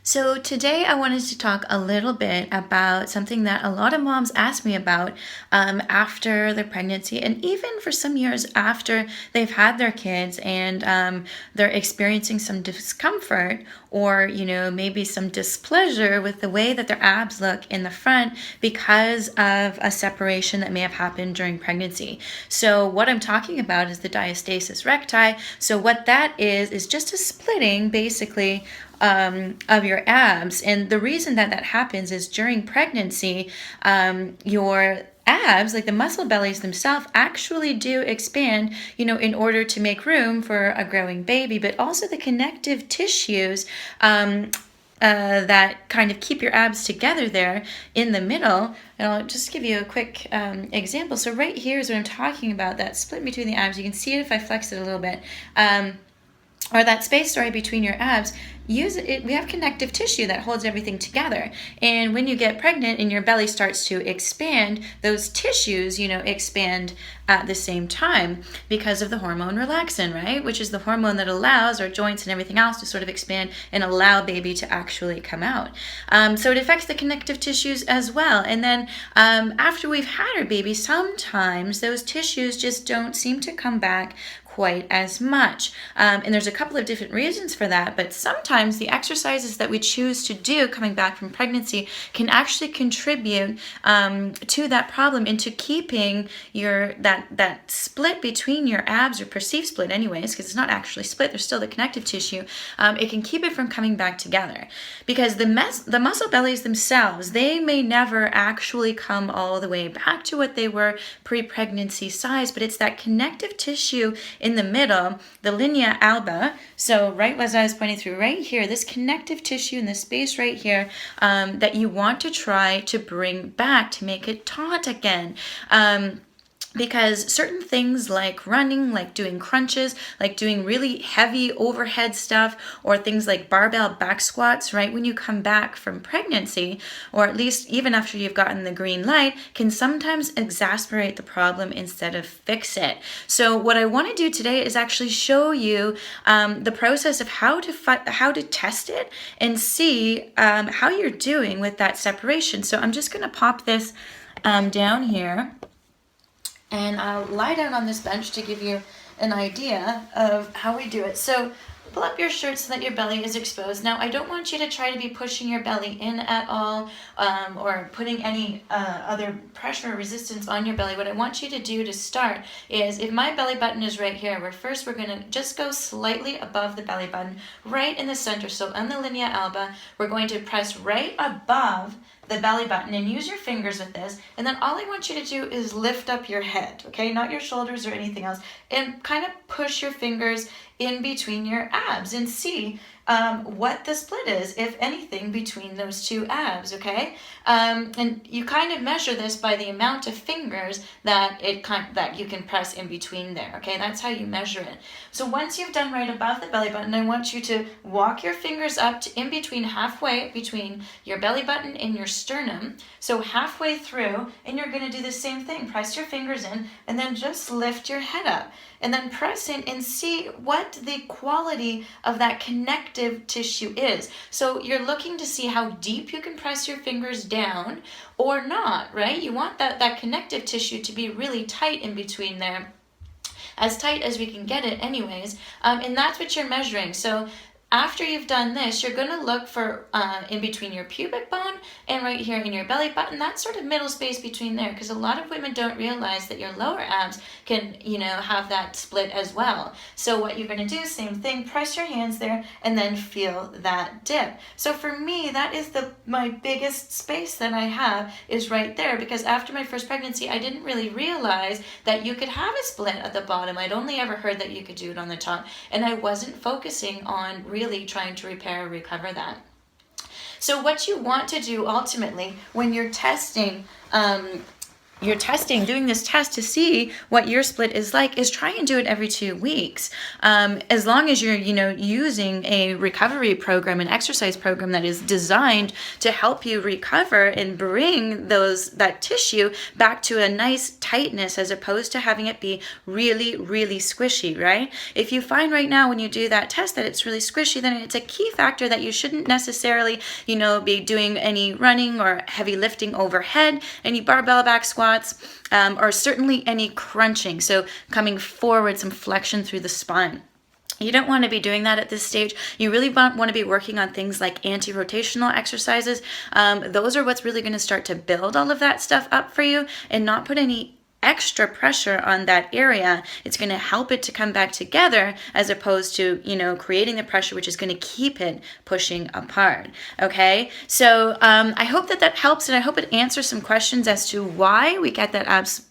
So today I wanted to talk a little bit about something that a lot of moms ask me about after their pregnancy, and even for some years after they've had their kids, and they're experiencing some discomfort or maybe some displeasure with the way that their abs look in the front because of a separation that may have happened during pregnancy. So what I'm talking about is the diastasis recti. So what that is just a splitting basically of your abs. And the reason that that happens is during pregnancy, your abs, like the muscle bellies themselves, actually do expand, in order to make room for a growing baby, but also the connective tissues that kind of keep your abs together there in the middle. And I'll just give you a quick example. So right here is what I'm talking about, that split between the abs. You can see it if I flex it a little bit. Or that space right between your abs. We have connective tissue that holds everything together. And when you get pregnant and your belly starts to expand, those tissues, expand at the same time because of the hormone relaxin, right? Which is the hormone that allows our joints and everything else to sort of expand and allow baby to actually come out. So it affects the connective tissues as well. And then after we've had our baby, sometimes those tissues just don't seem to come back quite as much. And there's a couple of different reasons for that, but sometimes the exercises that we choose to do coming back from pregnancy can actually contribute to that problem, into keeping that split between your abs, or perceived split anyways, because it's not actually split, there's still the connective tissue. It can keep it from coming back together, because the muscle bellies themselves, they may never actually come all the way back to what they were pre-pregnancy size, but it's that connective tissue in the middle, the linea alba. So right as I was pointing through right here, this connective tissue in this space right here, that you want to try to bring back to make it taut again. Because certain things like running, like doing crunches, like doing really heavy overhead stuff, or things like barbell back squats, right, when you come back from pregnancy, or at least even after you've gotten the green light, can sometimes exacerbate the problem instead of fix it. So what I want to do today is actually show you the process of how to test it and see how you're doing with that separation. So I'm just going to pop this down here. And I'll lie down on this bench to give you an idea of how we do it. So pull up your shirt so that your belly is exposed. Now, I don't want you to try to be pushing your belly in at all, or putting any other pressure or resistance on your belly. What I want you to do to start is, if my belly button is right here, we're going to just go slightly above the belly button, right in the center. So on the linea alba, we're going to press right above the belly button and use your fingers with this. And then all I want you to do is lift up your head, okay? Not your shoulders or anything else. And kind of push your fingers in between your abs and see what the split is, if anything, between those two abs, okay? And you kind of measure this by the amount of fingers that you can press in between there, okay? That's how you measure it. So once you've done right above the belly button, I want you to walk your fingers up to in between, halfway between your belly button and your sternum. So halfway through, and you're going to do the same thing. Press your fingers in, and then just lift your head up. And then press in and see what the quality of that connective tissue is. So you're looking to see how deep you can press your fingers down or not, right? You want that connective tissue to be really tight in between there, as tight as we can get it anyways. And that's what you're measuring. So after you've done this, you're going to look for in between your pubic bone and right here in your belly button, that sort of middle space between there, because a lot of women don't realize that your lower abs can, have that split as well. So what you're going to do, same thing, press your hands there and then feel that dip. So for me, that is my biggest space that I have is right there, because after my first pregnancy, I didn't really realize that you could have a split at the bottom. I'd only ever heard that you could do it on the top, and I wasn't focusing on really trying to repair or recover that. So what you want to do ultimately when you're testing you're doing this test to see what your split is like, is try and do it every 2 weeks. As long as you're, using a recovery program, an exercise program that is designed to help you recover and bring that tissue back to a nice tightness, as opposed to having it be really, really squishy, right? If you find right now when you do that test that it's really squishy, then it's a key factor that you shouldn't necessarily, be doing any running or heavy lifting overhead, any barbell back squats, or certainly any crunching. So coming forward, some flexion through the spine. You don't want to be doing that at this stage. You really want to be working on things like anti-rotational exercises. Those are what's really going to start to build all of that stuff up for you and not put any extra pressure on that area. It's going to help it to come back together, as opposed to, creating the pressure, which is going to keep it pushing apart. Okay. So, I hope that helps, and I hope it answers some questions as to why we get that abs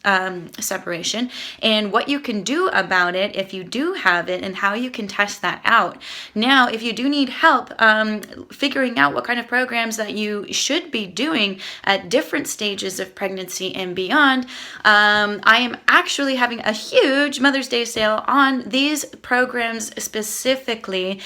separation and what you can do about it if you do have it, and how you can test that out. Now, if you do need help figuring out what kind of programs that you should be doing at different stages of pregnancy and beyond, I am actually having a huge Mother's Day sale on these programs specifically,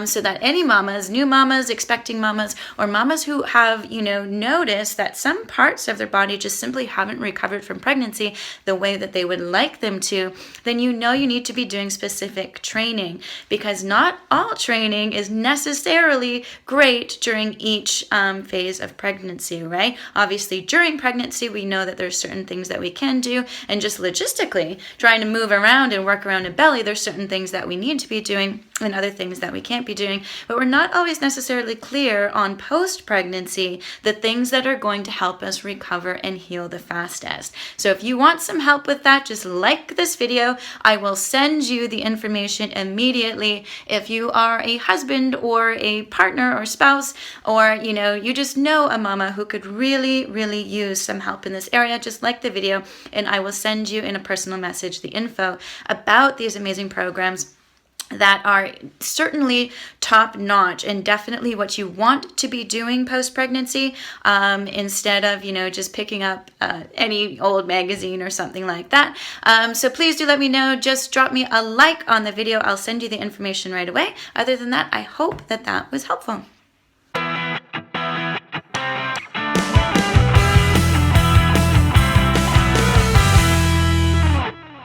so that any mamas, new mamas, expecting mamas, or mamas who have, noticed that some parts of their body just simply haven't recovered from pregnancy the way that they would like them to, then you need to be doing specific training, because not all training is necessarily great during each phase of pregnancy, right? Obviously, during pregnancy, we know that there's certain things that we can do, and just logistically trying to move around and work around a belly, there's certain things that we need to be doing and other things that we can't be doing, but we're not always necessarily clear on post-pregnancy the things that are going to help us recover and heal the fastest. So if you want some help with that, just like this video. I will send you the information immediately. If you are a husband or a partner or spouse, or you just know a mama who could really, really use some help in this area, just like the video, and I will send you in a personal message the info about these amazing programs that are certainly top notch and definitely what you want to be doing post-pregnancy, instead of, just picking up any old magazine or something like that. So please do let me know. Just drop me a like on the video. I'll send you the information right away. Other than that, I hope that was helpful.